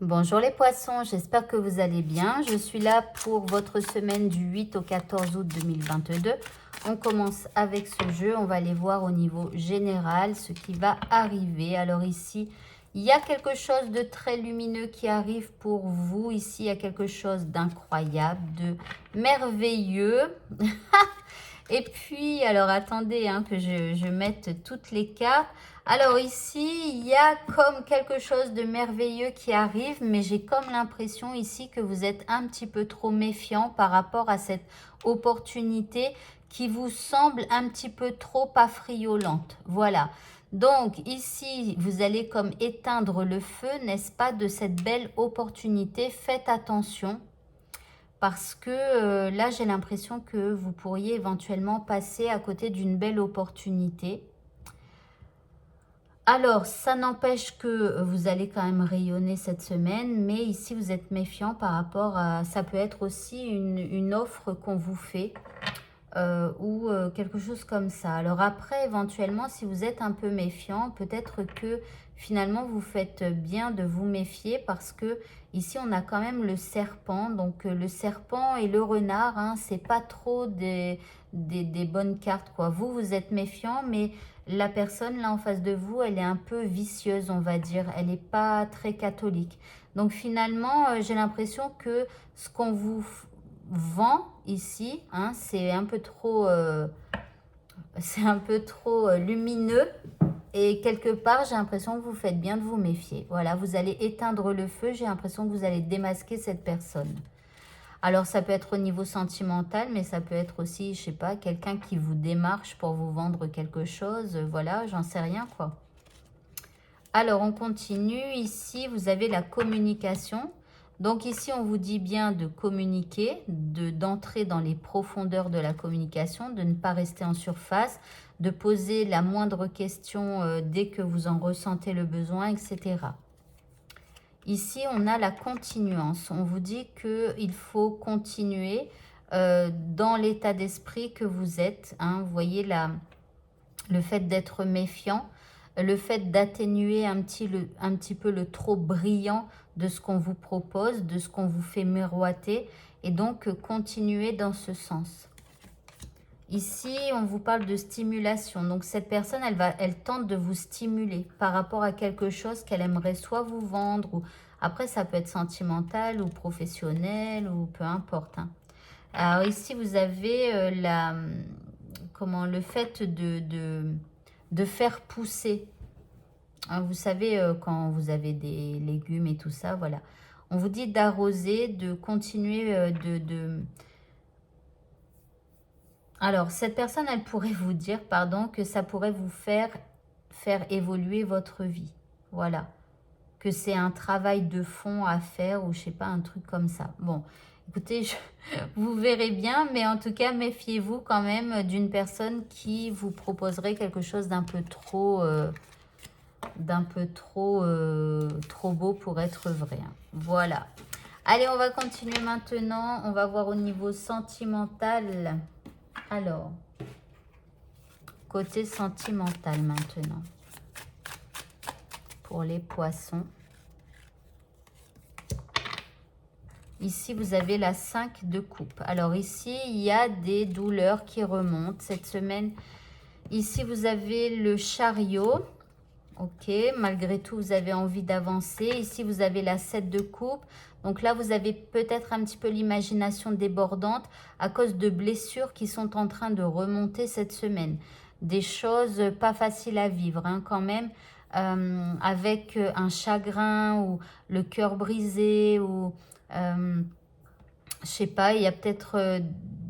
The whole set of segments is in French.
Bonjour les poissons, j'espère que vous allez bien. Je suis là pour votre semaine du 8 au 14 août 2022. On commence avec ce jeu, on va aller voir au niveau général ce qui va arriver. Alors ici, il y a quelque chose de très lumineux qui arrive pour vous. Ici, il y a quelque chose d'incroyable, de merveilleux. Et puis, alors attendez que je mette toutes les cartes. Alors ici, il y a comme quelque chose de merveilleux qui arrive, mais j'ai comme l'impression ici que vous êtes un petit peu trop méfiant par rapport à cette opportunité qui vous semble un petit peu trop affriolante. Voilà. Donc ici, vous allez comme éteindre le feu, n'est-ce pas, de cette belle opportunité. Faites attention. Parce que là, j'ai l'impression que vous pourriez éventuellement passer à côté d'une belle opportunité. Alors, ça n'empêche que vous allez quand même rayonner cette semaine, mais ici, vous êtes méfiant par rapport à... Ça peut être aussi une offre qu'on vous fait ou quelque chose comme ça. Alors après, éventuellement, si vous êtes un peu méfiant, peut-être que finalement, vous faites bien de vous méfier parce que ici, on a quand même le serpent. Donc, le serpent et le renard, hein, c'est pas trop des bonnes cartes, quoi. Vous êtes méfiant, mais la personne là en face de vous, elle est un peu vicieuse, on va dire. Elle n'est pas très catholique. Donc finalement, j'ai l'impression que ce qu'on vous vent ici, hein, c'est un peu trop, lumineux. Et quelque part, j'ai l'impression que vous faites bien de vous méfier. Voilà, vous allez éteindre le feu. J'ai l'impression que vous allez démasquer cette personne. Alors, ça peut être au niveau sentimental, mais ça peut être aussi, je sais pas, quelqu'un qui vous démarche pour vous vendre quelque chose. Voilà, j'en sais rien, quoi. Alors, on continue. Ici, vous avez la communication. Donc ici, on vous dit bien de communiquer, d'entrer dans les profondeurs de la communication, de ne pas rester en surface, de poser la moindre question dès que vous en ressentez le besoin, etc. Ici, on a la continuance. On vous dit qu'il faut continuer dans l'état d'esprit que vous êtes. Hein. Vous voyez le fait d'être méfiant, le fait d'atténuer un petit peu le trop brillant de ce qu'on vous propose, de ce qu'on vous fait miroiter, et donc continuer dans ce sens. Ici, on vous parle de stimulation. Donc, cette personne, elle tente de vous stimuler par rapport à quelque chose qu'elle aimerait soit vous vendre, ou après, ça peut être sentimental ou professionnel, ou peu importe. Hein. Alors, ici, vous avez le fait de faire pousser. Hein, vous savez, quand vous avez des légumes et tout ça, voilà. On vous dit d'arroser, de continuer Alors, cette personne, elle pourrait vous dire, pardon, que ça pourrait vous faire évoluer votre vie. Voilà. Que c'est un travail de fond à faire ou je sais pas, un truc comme ça. Bon, écoutez, vous verrez bien, mais en tout cas, méfiez-vous quand même d'une personne qui vous proposerait quelque chose d'un peu trop... trop beau pour être vrai. Hein. Voilà. Allez, on va continuer maintenant. On va voir au niveau sentimental. Alors, côté sentimental maintenant. Pour les poissons. Ici, vous avez la 5 de coupe. Alors ici, il y a des douleurs qui remontent cette semaine. Ici, vous avez le chariot. Ok, malgré tout, vous avez envie d'avancer. Ici, vous avez la 7 de coupe. Donc là, vous avez peut-être un petit peu l'imagination débordante à cause de blessures qui sont en train de remonter cette semaine. Des choses pas faciles à vivre hein, quand même, avec un chagrin ou le cœur brisé ou... je sais pas, il y a peut-être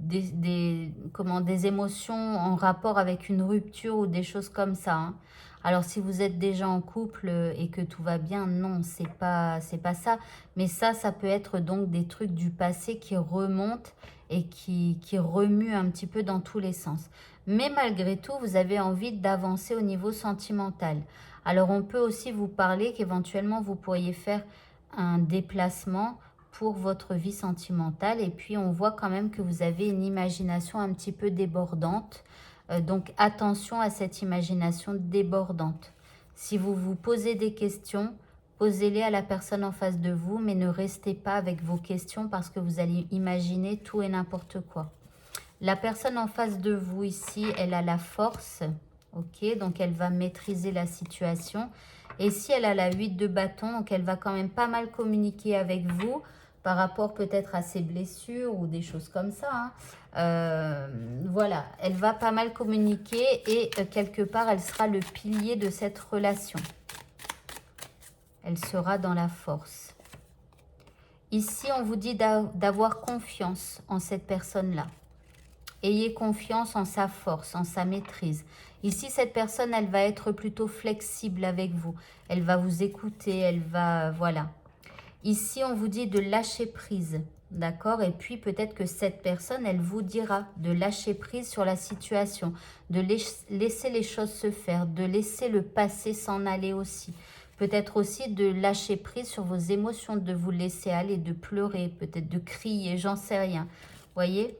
des émotions en rapport avec une rupture ou des choses comme ça. Hein. Alors, si vous êtes déjà en couple et que tout va bien, non, c'est pas ça. Mais ça peut être donc des trucs du passé qui remontent et qui remuent un petit peu dans tous les sens. Mais malgré tout, vous avez envie d'avancer au niveau sentimental. Alors, on peut aussi vous parler qu'éventuellement, vous pourriez faire un déplacement pour votre vie sentimentale. Et puis, on voit quand même que vous avez une imagination un petit peu débordante. Donc, attention à cette imagination débordante. Si vous vous posez des questions, Posez-les à la personne en face de vous, mais ne restez pas avec vos questions parce que vous allez imaginer tout et n'importe quoi. La personne en face de vous ici, elle a la force, ok? Donc, elle va maîtriser la situation. Et si elle a la 8 de bâton, donc elle va quand même pas mal communiquer avec vous par rapport peut-être à ses blessures ou des choses comme ça. Hein. Voilà, elle va pas mal communiquer et quelque part, elle sera le pilier de cette relation. Elle sera dans la force. Ici, on vous dit d'avoir confiance en cette personne-là. Ayez confiance en sa force, en sa maîtrise. Ici, cette personne, elle va être plutôt flexible avec vous. Elle va vous écouter, elle va... Voilà. Ici, on vous dit de lâcher prise, d'accord? Et puis, peut-être que cette personne, elle vous dira de lâcher prise sur la situation, de laisser les choses se faire, de laisser le passé s'en aller aussi. Peut-être aussi de lâcher prise sur vos émotions, de vous laisser aller, de pleurer, peut-être de crier, j'en sais rien. Voyez?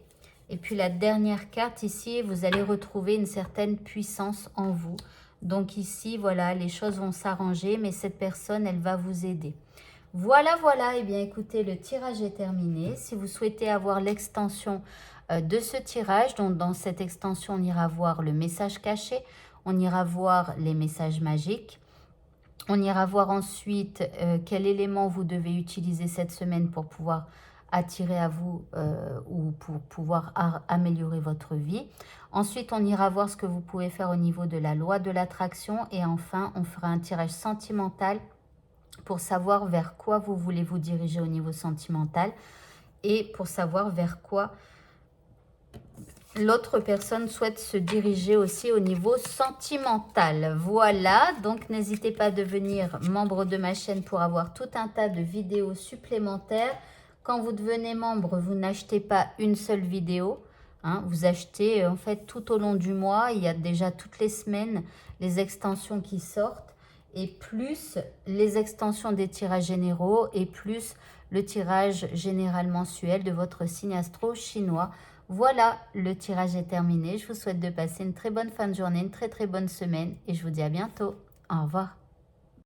Et puis la dernière carte ici, vous allez retrouver une certaine puissance en vous. Donc ici, voilà, les choses vont s'arranger, mais cette personne, elle va vous aider. Voilà, voilà. Eh bien, écoutez, le tirage est terminé. Si vous souhaitez avoir l'extension de ce tirage, donc dans cette extension, on ira voir le message caché, on ira voir les messages magiques. On ira voir ensuite quel élément vous devez utiliser cette semaine pour pouvoir attirer à vous ou pour pouvoir améliorer votre vie. Ensuite, on ira voir ce que vous pouvez faire au niveau de la loi de l'attraction. Et enfin, on fera un tirage sentimental pour savoir vers quoi vous voulez vous diriger au niveau sentimental et pour savoir vers quoi l'autre personne souhaite se diriger aussi au niveau sentimental. Voilà, donc n'hésitez pas à devenir membre de ma chaîne pour avoir tout un tas de vidéos supplémentaires. Quand vous devenez membre, vous n'achetez pas une seule vidéo. Hein, vous achetez en fait tout au long du mois. Il y a déjà toutes les semaines les extensions qui sortent. Et plus les extensions des tirages généraux et plus le tirage général mensuel de votre signe astro chinois. Voilà, le tirage est terminé. Je vous souhaite de passer une très bonne fin de journée, une très bonne semaine et je vous dis à bientôt. Au revoir.